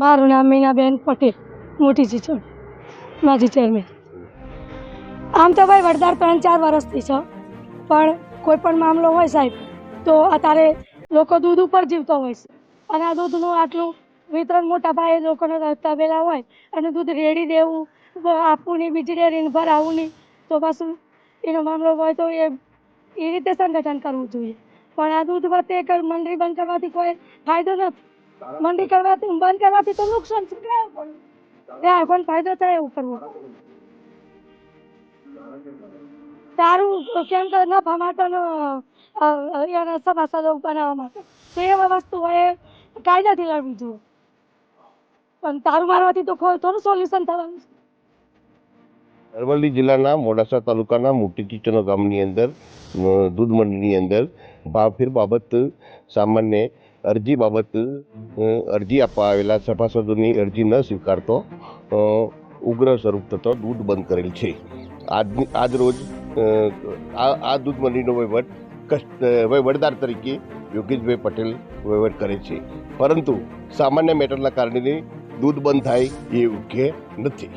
મારું નામ મીનાબેન પટેલ, મોટી ચીચોડ, માજી ચેરમેન. આમ તો ભાઈ વડદાર 3-4 વર્ષથી છે, પણ કોઈ પણ મામલો હોય સાહેબ તો અત્યારે લોકો દૂધ ઉપર જીવતો હોય છે, અને આ દૂધનું આટલું વિતરણ મોટા પાયે લોકોને તબેલા હોય અને દૂધ રેડી દેવું, આપવું નહીં, બીજી ડેરીને ભરાવું નહીં, તો પાછું એનો મામલો હોય તો એ રીતે સંગઠન કરવું જોઈએ. પણ આ દૂધ વચ્ચે એક મંડળી બંધ કરવાથી કોઈ ફાયદો નથી. મંડી કરવાથી બંધ કરવાથી તો નુકસાન છે. ગ્રાહકોને ફાયદો થાય એવું કરવું સારું. કેમ કે નફા માટે એના સભાસદો બનાવવા માટે તો એવા વસ્તુ હોય કાયદાથી લડવી જોઈએ. પણ તારું મારવાથી તો થોડું સોલ્યુશન થવાનું છે. અરવલ્લી જિલ્લાના મોડાસા તાલુકાના મોટી ચીચોના ગામની અંદર દૂધ મંડળીની અંદર ભાવફેર બાબત સામાન્ય અરજી બાબત અરજી આપવા આવેલા સભાસદોની અરજી ન સ્વીકારતો ઉગ્ર સ્વરૂપ થતો દૂધ બંધ કરેલ છે. આજ રોજ આ દૂધ મંડળીનો વહીવટદાર તરીકે યોગેશભાઈ પટેલ વહીવટ કરે છે, પરંતુ સામાન્ય મેટરના કારણે દૂધ બંધ થાય એ યોગ્ય નથી.